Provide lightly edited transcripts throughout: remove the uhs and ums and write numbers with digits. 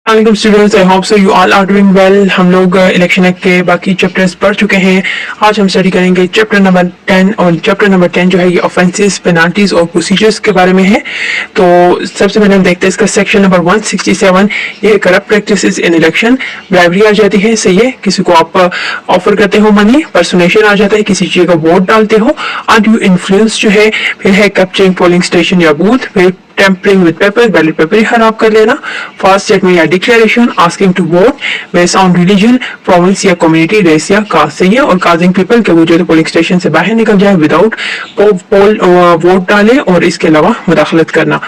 वालेकुम students, I hope so you all are doing well. हम लोग इलेक्शन एक्ट के बाकी चैप्टर्स पढ़ चुके हैं। आज हम स्टडी करेंगे चैप्टर नंबर 10 और चैप्टर नंबर 10 जो है ये ऑफेंसेस, पेनाल्टीज और प्रोसीजर्स के बारे में है। तो सबसे पहले हम देखते हैं इसका सेक्शन नंबर 167। ये corrupt practices in election, bribery आ जाती है। सही है, किसी को आप ऑफर करते हो मनी, पर्सोनेशन आ जाता है, किसी चीज का वोट डालते हो, अनड्यू इन्फ्लुएंस जो है, फिर है कैप्चरिंग पोलिंग स्टेशन या बूथ, फिर tampering with paper, ballot paper ही खराब कर लेना, फॉल्स स्टेटमेंट या declaration, asking to vote based on religion, province या कम्युनिटी, रेस या कास्ट। सही है, और काजिंग पीपल के वो जो पोलिंग स्टेशन से बाहर निकल जाए विदाउट पोल वोट डाले, और इसके अलावा मुदाखलत करना।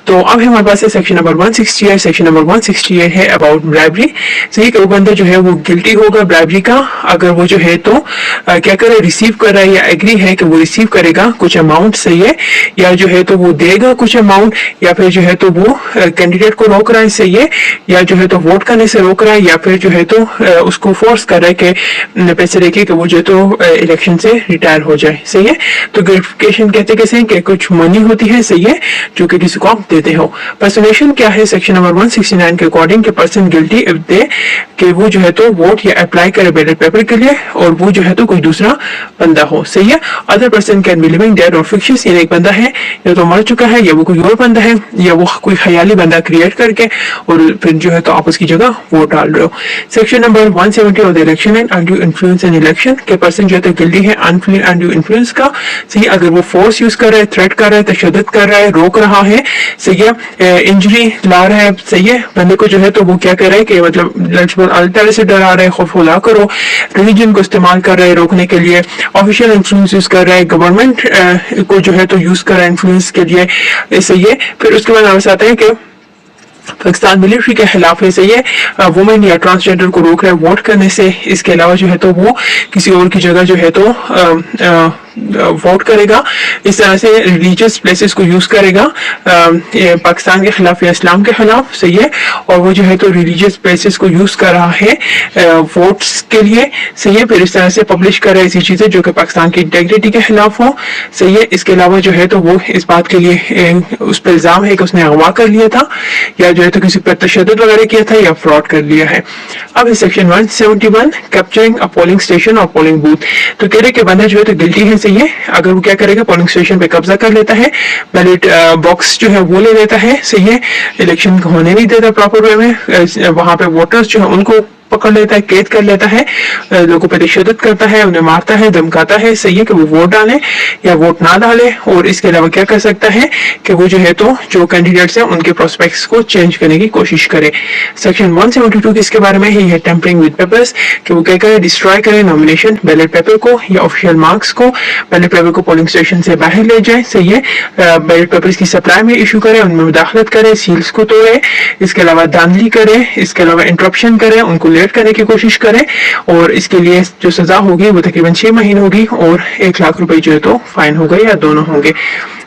तो अब हमारे पास है सेक्शन नंबर 168। सेक्शन नंबर 168 है अबाउट ब्राइबरी। सही, कि वो बंदा जो है वो गिल्टी होगा ब्राइबरी का अगर वो जो है तो क्या करे, रिसीव कर रहा है या एग्री है कि वो रिसीव करेगा कुछ अमाउंट। सही है, या जो है तो वो देगा कुछ अमाउंट, या फिर जो है तो वो कैंडिडेट को रोक रहा है। सही है, या जो है तो वोट करने से रोक रहा है, या फिर जो है तो उसको फोर्स कर रहा है कि पैसे देके कि वो जो है तो इलेक्शन से रिटायर हो जाए। सही है, तो ग्रेटिफिकेशन कहते कैसे हैं कि कुछ मनी होती है। सही है, जो कि किसी को आप देते हो। पर्सोनेशन क्या है सेक्शन नंबर 169 के अकॉर्डिंग, के पर्सन गिल्टी इफ दे कि वो जो है तो वोट या अप्लाई करे बैलेट पेपर के लिए, और वो जो है तो कोई दूसरा बंदा हो। सही है, other person can be living dead और फिक्शियस, यानी एक बंदा है या तो मर चुका है, या वो कोई और बंदा है, या वो कोई ख्याली बंदा क्रिएट करके और फिर जो है तो आप उसकी जगह वोट डाल रहे हो। Section number 170 of the election and undue influence in election, के पर्सन जो है तो गिल्टी है अनड्यू इन्फ्लुएंस का। सही, अगर वो फोर्स यूज कर रहा है, थ्रेट कर रहा है, तशद्दुद कर रहा है, रोक रहा है, सही है, इंजरी ला रहा है, सही है, बंदे को जो है तो वो क्या कर रहा है कि मतलब अलग से डरा रहा है, खौफुला करो, रिलीजन को इस्तेमाल कर रहा है रोकने के लिए, ऑफिशियल इन्फ्लुएंस यूज कर रहा है, गवर्नमेंट को जो है तो यूज कर रहा है इन्फ्लुएंस के लिए। सही है, फिर उसके बाद हमारे आता है कि पाकिस्तान मिलिट्री के खिलाफ है। सही है, वुमेन या ट्रांसजेंडर को रोक रहा है वोट करने से। इसके अलावा जो है तो वो किसी और की जगह जो है तो वोट करेगा। इस तरह से रिलीजियस प्लेसेस को यूज करेगा पाकिस्तान के खिलाफ या इस्लाम के खिलाफ। सही है, और वो जो है तो रिलीजियस प्लेसेस को यूज कर रहा है वोट्स के लिए। सही है, फिर इस तरह से पब्लिश कर रहा है ऐसी चीजें जो कि पाकिस्तान की इंटेग्रिटी के खिलाफ हो। सही है, इसके अलावा जो है तो वो इस बात के लिए उस पर इल्जाम है कि उसने अगवा कर लिया था, या जो है तो किसी पर तशद्दुद वगैरह किया था, या फ्रॉड कर लिया है। अब इस सेक्शन 171 कैप्चरिंग अ पोलिंग स्टेशन और पोलिंग बूथ, तो कह रहे कि बंदा जो है तो गिल्टी है। सही है, अगर वो क्या करेगा, पोलिंग स्टेशन पे कब्जा कर लेता है, बैलेट बॉक्स जो है वो ले लेता है। सही है, इलेक्शन होने नहीं देता प्रॉपर वे में, वहां पे वोटर्स जो है उनको पकड़ लेता है, कैद कर लेता है, लोगों पर तशद्दुद करता है, उन्हें मारता है, धमकाता है। सही है, कि वो वोट डालें या वोट ना डाले, और इसके अलावा क्या कर सकता है कि वो जो है तो जो कैंडिडेट्स हैं उनके प्रोस्पेक्ट्स को चेंज करने की कोशिश करे। सेक्शन 172 किसके बारे में है, टेम्परिंग विद पेपर्स, कि वो क्या करे, डिस्ट्रॉय करे नॉमिनेशन बैलेट पेपर को या ऑफिशियल मार्क्स को, बैलेट पेपर को पोलिंग स्टेशन से बाहर ले जाए। सही है, बैलेट पेपर्स की सप्लाई में इशू करे, उनमें मुदाखलत करे, सील्स को तोड़े, इसके अलावा धांधली करे, इसके अलावा इंटरप्शन करे, उनको करने की कोशिश करें, और इसके लिए जो सजा होगी वो तकरीबन 6 महीने होगी, और 1 लाख रुपए जो है तो फाइन होगा, या दोनों होंगे।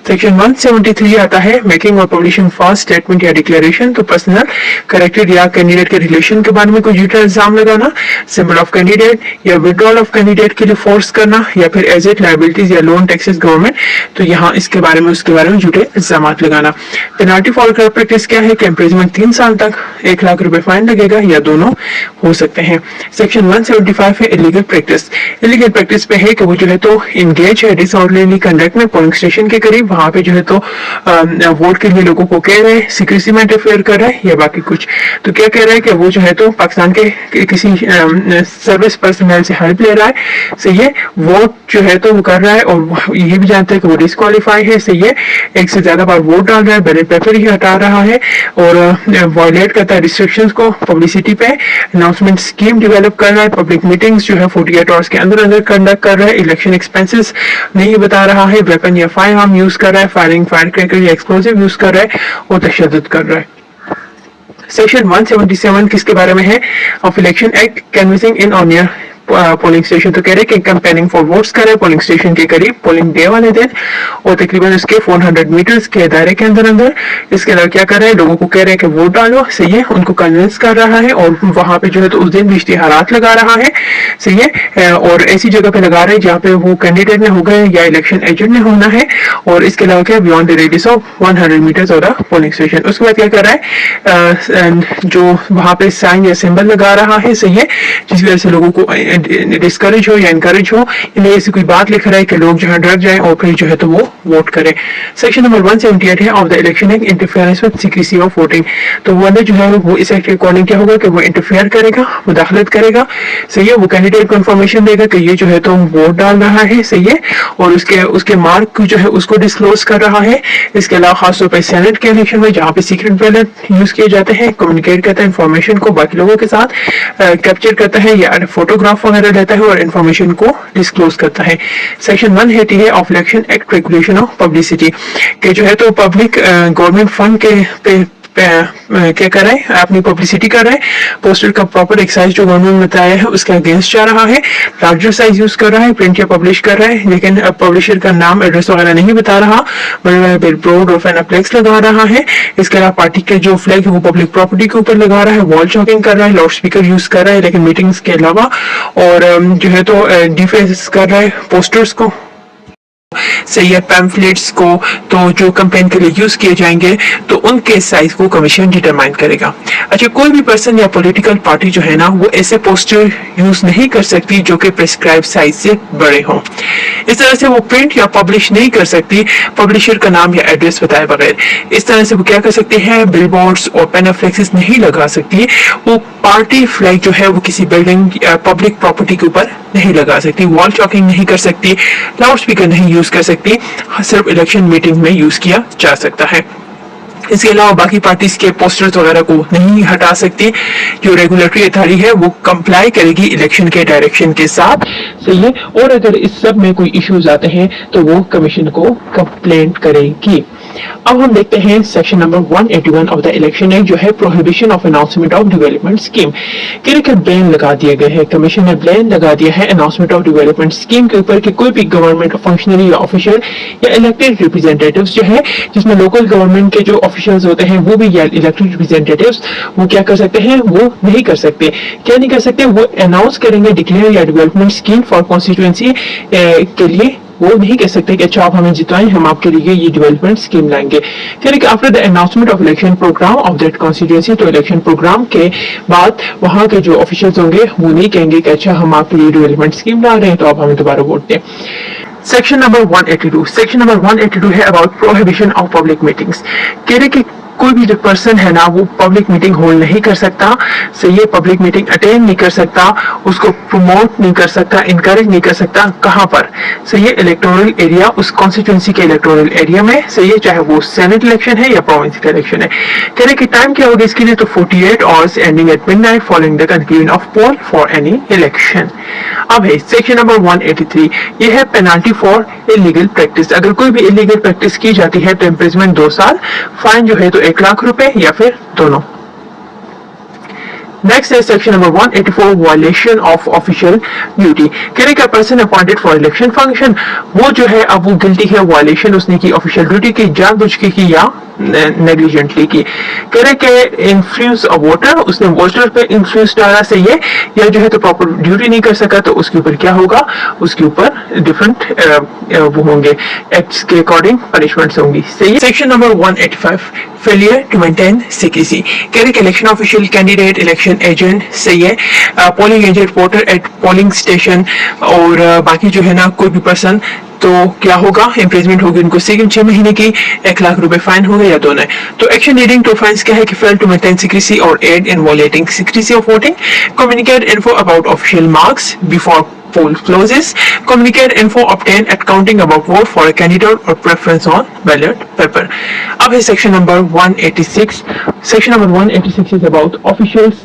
सेक्शन 173 आता है मेकिंग और पब्लिशिंग फॉल्स स्टेटमेंट या डिक्लेरेशन, तो पर्सनल करेक्टेड या कैंडिडेट के रिलेशन के बारे में कोई झूठा इल्जाम लगाना, सिंबल ऑफ कैंडिडेट या विड्रॉल ऑफ कैंडिडेट के लिए फोर्स करना, या फिर एजेट लायबिलिटीज या लोन टैक्सेस गवर्नमेंट, तो यहाँ इसके बारे में उसके बारे में झूठे इल्जाम लगाना। पेनाल्टी फॉर करप्ट प्रैक्टिस क्या है, कि इम्प्रिजनमेंट 3 साल तक, 1 लाख रुपए फाइन लगेगा, या दोनों हो सकते हैं। सेक्शन 175 है इलीगल प्रैक्टिस। इलीगल प्रैक्टिस पे है कि वो जो है तो इंगेज है डिसऑर्डरली कंडक्ट में पोलिंग स्टेशन के करीब, वहां पे जो है तो वोट के लिए लोगों को कह रहे हैं, सीक्रेसी में इंटरफेयर कर रहा है, या बाकी कुछ। तो क्या कह रहा है कि वो जो है तो पाकिस्तान के किसी सर्विस पर्सनल से हेल्प ले रहा है। सही है, वोट जो है तो वो कर रहा है, और ये भी जानते हैं कि वो डिस्क्वालीफाई है। सही है, एक से ज्यादा बार वोट डाल रहा है, बैलेट पेपर ही हटा रहा है, और वायलेट करता है रिस्ट्रिक्शंस को, पब्लिसिटी पे अनाउंसमेंट स्कीम डेवलप कर रहा है, पब्लिक मीटिंग्स जो है 48 आवर्स के अंदर अंदर कंडक्ट कर रहा है, इलेक्शन एक्सपेंसेस नहीं बता रहा है, वेपन या फायर आर्म यूज कर रहा है, फायरिंग फायर क्रैकर या एक्सप्लोसिव यूज कर रहा है, और तशद्दुद कर रहा है। सेक्शन 177 किसके बारे में है, of election act canvassing in on year polling station, तो कह रहे कि कैंपेनिंग फॉर वोट्स कर रहे हैं पोलिंग स्टेशन के करीब पोलिंग डे वाले दिन और तकरीबन उसके 400 मीटर्स के दायरे के अंदर इसके अलावा क्या कर रहे हैं, लोगों को कह रहे हैं कि वोट डालो, सही है, उनको कन्विंस कर रहा है और वहां पे जो है तो उस दिन भी इश्तिहारात लगा रहा है, सही है, और ऐसी जगह पे लगा रहे हैं जहाँ पे वो कैंडिडेट ने होगा या इलेक्शन एजेंट ने होना है। और इसके अलावा क्या beyond the radius of 100 meters और पोलिंग स्टेशन। उसके बाद क्या कर रहा है, जो वहां पे साइन या सिंबल लगा रहा है, सही है, जिस वजह से लोगों को डिस्करेज हो या इनकरेज हो, इन्हें ऐसी कोई बात लिख रहा है कि लोग जो है डर जाए और फिर जो है तो वो वोट करें। सेक्शन नंबर 178 है of the election act, interference with secrecy of voting. तो वो जो है वो इस एक्ट के अकॉर्डिंग क्या होगा कि वो इंटरफेयर करेगा, मुदाखलत करेगा, सही है, वो कैंडिडेट को इन्फॉर्मेशन देगा कि ये जो है तो वोट डाल रहा है, सही है, और उसके मार्क जो है उसको डिस्क्लोज कर रहा है। इसके अलावा खासतौर पर सेनेट के इलेक्शन में जहाँ पे सीक्रेट बैलेट यूज किए जाते हैं, कम्युनिकेट करता है इन्फॉर्मेशन को बाकी लोगों के साथ, कैप्चर करता है या फोटोग्राफ वगैरह लेता है और इन्फॉर्मेशन को डिस्क्लोज करता है। सेक्शन 180 है of election act regulation of publicity के जो है तो पब्लिक गवर्नमेंट फंड के पे क्या कर रहे हैं, अपनी पब्लिसिटी कर रहे हैं, पोस्टर का प्रॉपर एक साइज जो गवर्नमेंट ने बताया है उसके अगेंस्ट जा रहा है, लार्जर साइज यूज कर रहा है, प्रिंट या पब्लिश कर रहा है, लेकिन पब्लिशर का नाम एड्रेस वगैरह नहीं बता रहा, बड़े बिलबोर्ड और फैनाप्लेक्स लगा रहा है। इसके अलावा पार्टी के जो फ्लैग है वो पब्लिक प्रॉपर्टी के ऊपर लगा रहा है, वॉल चॉकिंग कर रहा है, लाउड स्पीकर यूज कर रहा है लेकिन मीटिंग्स के अलावा, और जो है तो डिफेस कर रहा है पोस्टर्स को, सही है, पैम्फलेट्स को, तो जो कैंपेन के लिए यूज किए जाएंगे तो उनके साइज को कमीशन डिटरमाइन करेगा। अच्छा, कोई भी पर्सन या पॉलिटिकल पार्टी जो है ना वो ऐसे पोस्टर यूज नहीं कर सकती जो कि प्रिस्क्राइब साइज से बड़े हों। इस तरह से वो प्रिंट या पब्लिश नहीं कर सकती पब्लिशर का नाम या एड्रेस बताए बगैर। इस तरह से वो क्या कर सकती है, बिलबोर्ड्स और पैनाफ्लेक्सेस नहीं लगा सकती, वो पार्टी फ्लैग जो है वो किसी बिल्डिंग या पब्लिक प्रॉपर्टी के ऊपर नहीं लगा सकती, वॉल चॉकिंग नहीं कर सकती, लाउड स्पीकर नहीं यूज कर सकती, सिर्फ इलेक्शन मीटिंग में यूज किया जा सकता है। इसके अलावा बाकी पार्टीज के पोस्टर्स वगैरह को नहीं हटा सकती, जो रेगुलेटरी अथॉरिटी है वो कंप्लाई करेगी इलेक्शन के डायरेक्शन के साथ, सही है, और अगर इस सब में कोई इश्यूज आते हैं तो वो कमीशन को कंप्लेंट करेगी। अब हम देखते हैं section number 181 of the election act जो है prohibition of announcement of development scheme के बैन लगा दिया गया है। कमीशन ने बैन लगा दिया है अनाउंसमेंट ऑफ डेवलपमेंट स्कीम के ऊपर कि कोई भी गवर्नमेंट फंक्शनरी या ऑफिशियल या इलेक्टेड रिप्रेजेंटेटिव्स जो है, जिसमें लोकल गवर्नमेंट के जो ऑफिशियल्स होते हैं वो भी या इलेक्टेड रिप्रेजेंटेटिव्स, वो क्या कर सकते हैं, वो नहीं कर सकते। क्या नहीं कर सकते, वो अनाउंस करेंगे डिक्लेयर या डेवलपमेंट स्कीम फॉर कॉन्स्टिट्यूएंसी के लिए, वो नहीं कह सकते कि अच्छा आप हमें जिताएं, हम आपके लिए ये डेवलपमेंट स्कीम लाएंगे। फिर after the announcement of election program of that constituency, तो इलेक्शन प्रोग्राम के बाद वहां के जो ऑफिशियल्स होंगे वो नहीं कहेंगे कि अच्छा हम आपके लिए डेवलपमेंट स्कीम ला रहे हैं तो आप हमें दोबारा वोट दें। सेक्शन नंबर 182, सेक्शन नंबर 182 है about prohibition of public meetings. कह रहे कि कोई भी जो पर्सन है ना वो पब्लिक मीटिंग होल्ड नहीं कर सकता, सही है, पब्लिक मीटिंग अटेंड नहीं कर सकता, उसको प्रमोट नहीं कर सकता, इनकरेज नहीं कर सकता। कहाँ पर, सही है, इलेक्टोरल एरिया, उस कॉन्स्टिट्यूएंसी के इलेक्टोरल एरिया में, सही है, चाहे वो सेनेट इलेक्शन है या प्रोविंस का इलेक्शन है। कह रहे कि टाइम क्या होगा इसके लिए, तो 48 hours ending at midnight following the conclusion of poll for any election. अब है सेक्शन नंबर 183, ये है पेनाल्टी फॉर इलीगल प्रैक्टिस। अगर कोई भी इलीगल प्रैक्टिस की जाती है तो इम्प्रिजमेंट 2 साल, फाइन जो है तो 1 लाख रुपए या फिर दोनों। नेक्स्ट है section number 184, violation of official duty. कह रहे कि person appointed for election function, वो जो है अब वो गिल्टी है वायलेशन उसने की ऑफिशियल ड्यूटी की, जानबूझ के की या नेग्लिजेंटली की। कह रहे कि इन्फ्लुएंस अ वोटर, उसने वोटर पे इन्फ्लुएंस डाला, सही है, या जो है तो प्रॉपर ड्यूटी नहीं कर सका तो उसके ऊपर क्या होगा, उसके ऊपर डिफरेंट वो होंगे एक्ट्स के अकॉर्डिंग पनिशमेंट्स होंगी, सही है। Section number 185, failure to maintain secrecy. कह रहे कि election official, candidate, election agent, सही है, polling agent, voter at polling station और बाकी जो है ना कोई भी पर्सन, तो क्या होगा, इम्प्रिजमेंट होगी उनको 6 महीने की, 1 लाख रुपए फाइन होगा या दोनों। तो एक्शन लीडिंग टू फाइन्स क्या है कि फेल टू मेंटेन सीक्रेसी और aid in violating secrecy of voting, communicate info about official marks before poll closes, communicate info obtained at counting about vote for a candidate or preference on ballot paper. अब है section number 186. Section number 186 is about officials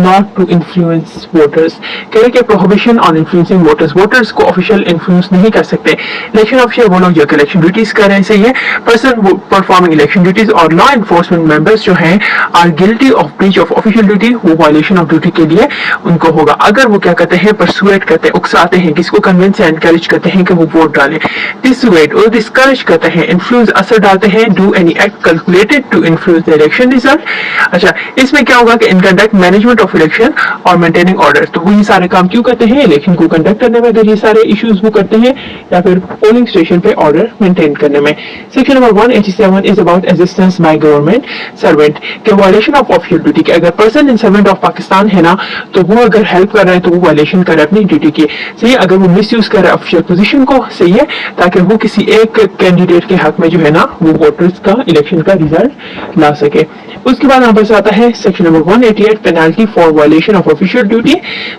not to influence voters. कह रहे कि prohibition on influencing voters. Voters को official influence नहीं कर सकते. Election official वो लोग जो election duties कर रहे हैं सही है. Person performing election duties और law enforcement members जो हैं are guilty of breach of official duty. वो violation of duty के लिए उनको होगा. अगर वो क्या करते हैं, persuade करते हैं, उकसाते हैं, किसको convince या encourage करते हैं कि वो वोट डालें. Dissuade और discourage करते हैं, influence असर डालते हैं, do any act calculated to influence the election result. अच्छा, इसमें क्या होगा कि in conduct management of election और मेंटेनिंग ऑर्डर. तो वो ये सारे काम क्यों करते हैं, इलेक्शन को कंडक्ट करने में अगर ये सारे इश्यूज वो करते हैं, या फिर पोलिंग स्टेशन पे ऑर्डर मेंटेन करने में. Section number 187 is about assistance bye government servant के वायलेशन ऑफ ऑफिशियल ड्यूटी के. अगर person in servant of Pakistan है ना, तो वो अगर हेल्प कर रहा है तो वो वायलेशन कर रहा है अपनी ड्यूटी की. सही है, अगर वो मिस यूज कर रहा है ऑफिशियल पोजिशन को, सही है, ताकि वो किसी एक कैंडिडेट के हक में जो है ना वो वोटर्स का इलेक्शन का रिजल्ट ला सके. उसके बाद यहाँ पर आता है section number 188 penalty for violation of official duty.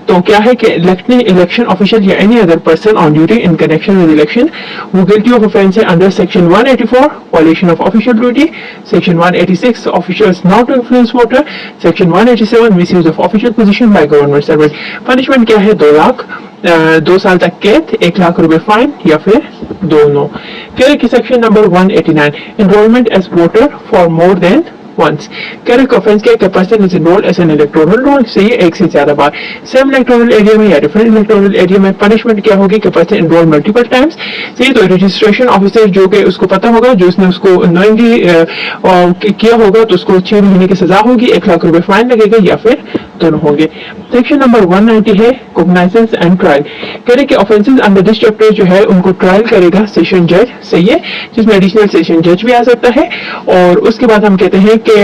तो क्या है कि इलेक्शन ऑफिशियल या any other person on duty in connection with election वो गिल्टी ऑफ ऑफेंस है under section 184 violation of official duty, section 186 officials not to influence voter, section 187 misuse of official position by government servant. Punishment क्या है, 2 लाख 2 साल तक कैद, 1 लाख रुपए fine या फिर दोनों. फिर की section number 189 enrolment as voter for more than once. Correct offense के person is enrolled as an electoral roll, सही है, एक से ज्यादा बार सेम इलेक्टोरल एरिया में या डिफरेंट इलेक्टोरल एरिया में. पनिशमेंट क्या होगी कि person enrolled multiple times. सही, तो रजिस्ट्रेशन ऑफिसर जो कि उसको पता होगा, जो उसने उसको knowingly किया होगा, तो उसको 6 महीने की सजा होगी, 1 लाख रुपए फाइन लगेगा या फिर दोनों होंगे. सेक्शन नंबर 190 है कॉग्नाइजेंस एंड ट्रायल. कह रहे कि ऑफेंसेस अंडर दिस चैप्टर जो है उनको ट्रायल करेगा सेशन जज, सही है, जिसमें एडिशनल सेशन जज भी आ सकता है. और उसके बाद हम कहते हैं कि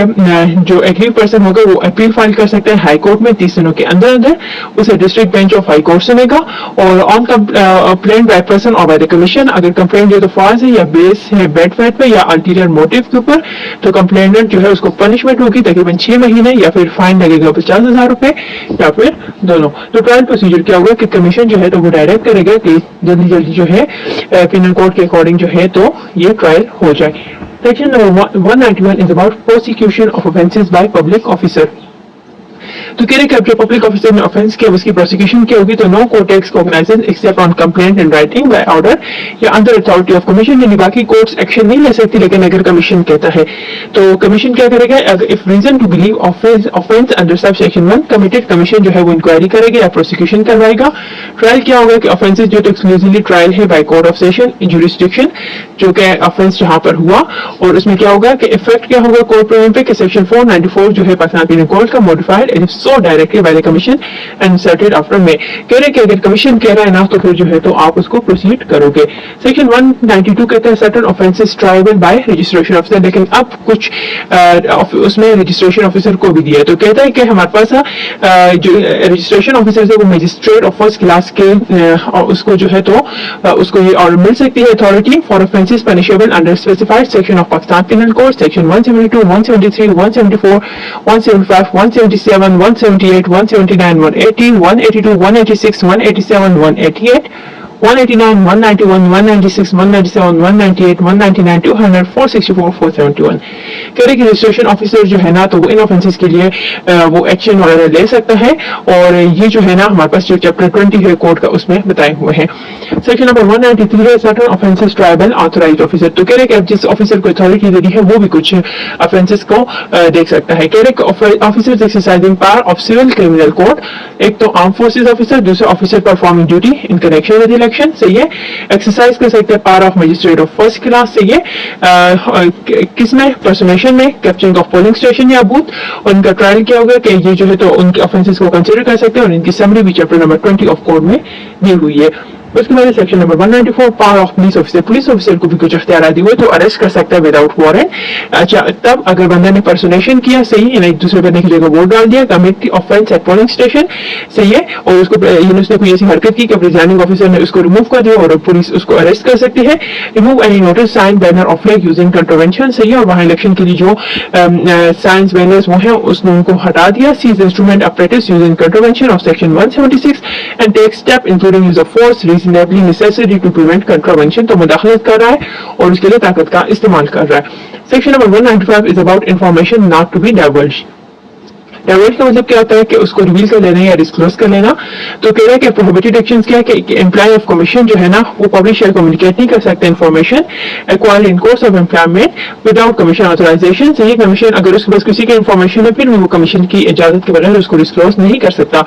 जो एग्री पर्सन होगा वो अपील फाइल कर सकता है हाई कोर्ट में 30 दिनों के अंदर अंदर. उसे district bench of high court सुनेगा. और ऑन कंप्लेंट बाय पर्सन और बाय द कमीशन, अगर कंप्लेंट जो तो फॉल्स है या बेस है बेड फैट पे या अल्टीरियर मोटिव के ऊपर, तो कंप्लेनेंट जो है उसको पनिशमेंट होगी तकरीबन 6 महीने या फिर फाइन लगेगा 50,000 रुपए या फिर दोनों. तो ट्रायल प्रोसीजर क्या होगा कि कमीशन जो है तो वो डायरेक्ट करेगा कि जल्दी जल्दी जो है पिनल कोड के अकॉर्डिंग जो है तो ये ट्रायल हो जाए. Section number 191 is about prosecution of offences by public officer. तो कह रहे कि जो पब्लिक ऑफिसर ने ऑफेंस किया उसकी प्रोसिक्यूशन क्या होगी, तो no court takes cognizance except on complaint in writing by order या अंडर अथॉरिटी ऑफ कमीशन. यानी बाकी कोर्ट्स एक्शन नहीं ले सकती, लेकिन अगर कमीशन कहता है तो कमीशन क्या करेगा, if reason to believe offense under sub section 1 committed, commission जो है वो इंक्वायरी करेगा या प्रोसिक्यूशन करवाएगा. ट्रायल क्या होगा कि ऑफेंसेस जो तो एक्सक्लूसिवली ट्रायल है by court of session jurisdiction, जो कि ऑफेंस जहां पर हुआ, और उसमें क्या होगा कि इफेक्ट क्या होगा कोर्ट प्रोविजन पे कि सेक्शन 494 जो है पाकिस्तान पीनल कोड का modified it is so directly by the commission and inserted after में. कह रहे कि अगर कमीशन कह रहा है ना तो फिर जो है तो आप उसको प्रोसीड करोगे. सेक्शन 192 कहता है certain offences tribal bye registration officer, लेकिन अब कुछ उसमें रजिस्ट्रेशन ऑफिसर को भी दिया है. तो कहता है कि हमारे पास जो रजिस्ट्रेशन ऑफिसर है वो मजिस्ट्रेट ऑफ फर्स्ट क्लास के उसको जो है तो उसको ये ऑर्डर मिल सकती है authority for offences punishable under specified section of Pakistan penal code, section 172, 173, 174, 175, 177, 178, 179, 180, 182, 186, 187, 188, 189, 191, 196, 197, 198, 199, 200, 464, 471. कह रहे कि रजिस्ट्रेशन ऑफिसर जो है ना तो वो इन ऑफेंसेस के लिए वो एक्शन वगैरह ले सकता है. और ये जो है ना हमारे पास जो चैप्टर 20 है कोड का उसमें बताए हुए हैं. सेक्शन नंबर 193 है certain offences tribal authorised officer. तो कह रहे कि जिस ऑफिसर को अथॉरिटी दे दी है वो भी कुछ ऑफेंसेस को देख सकता है. कह रहे कि officers exercising power of civil criminal code, एक तो आर्म फोर्सेज ऑफिसर, दूसरा officer performing duty in connection with election, सही है. एक्सरसाइज कर सकते हैं power of magistrate of first class, सही है. किसमें, पर्सोनेशन में, कैप्चरिंग ऑफ पोलिंग स्टेशन या बूथ. और इनका ट्रायल क्या होगा कि ये जो है तो उनके ऑफेंसेस को कंसीडर कर सकते हैं और इनकी समरी भी चैप्टर नंबर 20 ऑफ कोड में दी हुई है. उसके बाद section number 194 power of police officer, police officer को भी कुछ अख्तियार दी हुए तो अरेस्ट कर सकता है विदाउट वारंट. अच्छा, तब अगर बंदा ने पर्सोनेशन किया, सही है, एक दूसरे बंदे की जगह वोट डाल दिया, commit offense at polling station, सही है, और उसको उसने कोई ऐसी हरकत की कि प्रिजाइडिंग ऑफिसर ने उसको रिमूव कर दिया और पुलिस उसको अरेस्ट कर सकती है. Remove any notice sign banner of flag using contravention, सही है, और वहां इलेक्शन के लिए जो साइंस बैनर्स वो हैं उसने उनको हटा दिया. Seize instrument apparatus using contravention of section 176 and take step including use of force reasonably necessary to prevent contravention. तो मुदाखलत कर रहा है और उसके लिए ताकत का इस्तेमाल कर रहा है. Section number 195 is about information not to be diverged. Divert का मतलब क्या होता है कि उसको रिवील कर लेना या डिस्क्लोज कर लेना। तो कह रहा है कि प्रोहिबिटेड एक्शंस क्या है कि एम्प्लॉय ऑफ कमीशन जो है ना वो पब्लिश या कम्युनिकेट नहीं कर सकते information acquired in course of employment without commission authorization. सही, कमीशन अगर उसके पास किसी की इन्फॉर्मेशन है फिर वो कमीशन की इजाजत के बगैर उसको डिस्क्लोज नहीं कर सकता।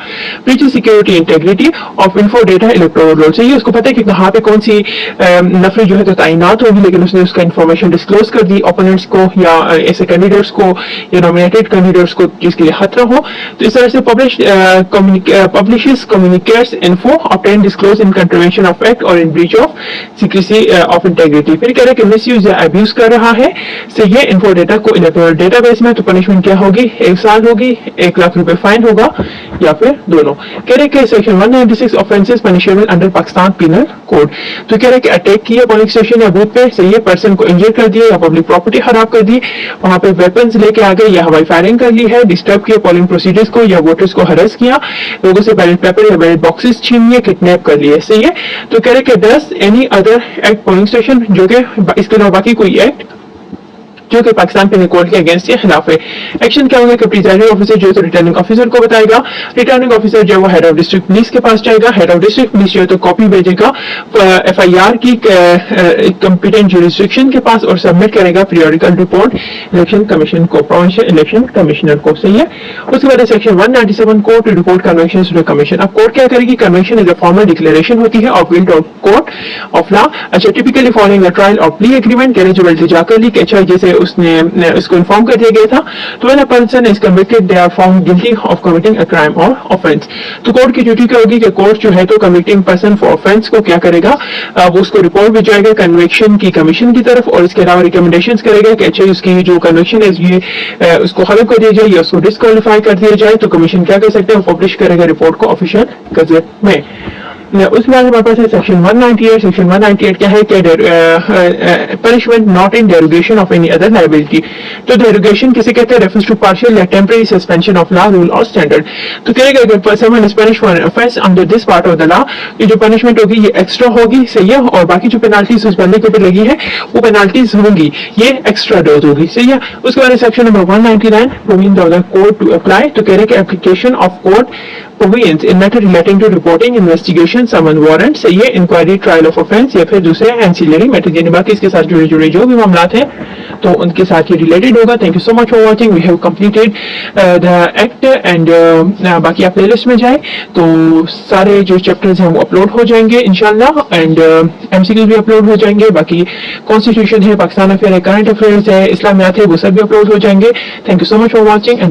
Breach security integrity of info data electoral roll. सही, उसको पता है कि कहाँ पे कौन सी नफरी जो है तो तैनात होगी, लेकिन उसने उसका इन्फॉर्मेशन डिस्क्लोज कर दी ओपोनेंट्स को या ऐसे कैंडिडेट्स को या नॉमिनेटेड कैंडिडेट्स को जिसके लिए खतरा हो। तो इस तरह से publishes communicates info obtain disclose in contravention of act और in breach of secrecy of integrity. फिर कह रहे हैं कि मिसयूज या अब्यूज कर रहा है से ये इन्फो डेटा को इलेक्टोरल डेटाबेस में, तो पनिशमेंट क्या होगी, 1 साल होगी, 1 लाख रुपए फाइन होगा या फिर दोनों। कह रहे हैं कि section 196 offences punishable under Pakistan penal code. तो कह रहे हैं कि अटैक किया पोलिंग स्टेशन या बूथ पे, सही है, पर्सन को इंजर कर दिया या पब्लिक प्रॉपर्टी खराब कर दी, वहां पे वेपन्स लेके आ गए या हवाई फायरिंग कर ली है, डिस्टर्ब किया पोलिंग प्रोसीजर्स को या वोटर्स को हरेस किया, लोगों से बैलेट पेपर या बैलेट बॉक्सेस छीन लिए, किडनैप कर लिए। सही है, तो कह रहे हैं कि does any other act polling station, जो कि इसके अलावा बाकी कोई एक्ट जो कि पाकिस्तान पिनल कोड के अगेंस्ट के खिलाफ है। एक्शन क्या होगा कि प्रिजाइडिंग ऑफिसर जो है तो रिटर्निंग ऑफिसर को बताएगा, रिटर्निंग ऑफिसर जो है वो हेड ऑफ डिस्ट्रिक्ट पुलिस के पास जाएगा, हेड ऑफ डिस्ट्रिक्ट पुलिस जो है तो कॉपी भेजेगा एफआईआर की कॉम्पिटेंट ज्यूरिसडिक्शन के पास और सबमिट करेगा पीरियोडिकल रिपोर्ट इलेक्शन कमीशन को, प्रोविंशियल इलेक्शन कमिश्नर को। सही है, उसके बाद section 197 court report convention to the commission. अब कोर्ट क्या करेगी, convention is a formal declaration होती है of will of court of law. अच्छा, typically following a trial of plea agreement, कहने जो वल्टी जाकर ली कि अच्छा जैसे उसने उसको इन्फॉर्म कर दिया गया था, तो when a person is convicted they are found guilty of committing a crime और ऑफेंस। तो कोर्ट की ड्यूटी क्या होगी कि कोर्ट जो है तो कमिटिंग पर्सन फॉर ऑफेंस को क्या करेगा, वो उसको रिपोर्ट भिजवाएगा कन्विक्शन की कमीशन की तरफ और इसके अलावा रिकमेंडेशंस करेगा कि अच्छा उसकी जो कन्विक्शन है ये उसको खत्म कर दिया जाए या उसको डिस्क्वालीफाई कर दिया जाए। तो कमीशन क्या कर सकते हैं, पब्लिश करेगा रिपोर्ट को ऑफिशियल गजट में। उसके बाद हमारे पास है सेक्शन 198। सेक्शन 198 क्या है कि punishment not in derogation of any other liability. तो डेरोगेशन किसे कहते हैं, रेफरेंस टू पार्शियल या temporary suspension of law, rule और स्टैंडर्ड। तो कहेगा अगर someone is punished for an offence under this part of the law, ये जो पनिशमेंट होगी ये एक्स्ट्रा होगी। सही है, और बाकी जो पेनाल्टीज उस बंदे के ऊपर लगी है वो पेनाल्टीज होंगी, ये एक्स्ट्रा डोज होगी। सही है, उसके बाद section number 199 provision of the code to apply. तो कह रहे कि application of code provisions in matter relating to reporting, investigation, summon warrant, सही है, इंक्वायरी, ट्रायल ऑफ ऑफेंस या फिर दूसरे एंसिलरी मैटर, यानी बाकी इसके साथ जुड़े जो भी मामला हैं तो उनके साथ ये रिलेटेड होगा। Thank you so much for watching. We have completed the act and बाकी आप प्लेलिस्ट में जाए तो सारे जो चैप्टर्स हैं वो अपलोड हो जाएंगे इंशाल्लाह, एंड एमसीक्यूज भी अपलोड हो जाएंगे, बाकी कॉन्स्टिट्यूशन है, पाकिस्तान अफेयर है, करंट अफेयर्स है, इस्लामियात है, वो सब भी अपलोड हो जाएंगे। Thank you so much for watching.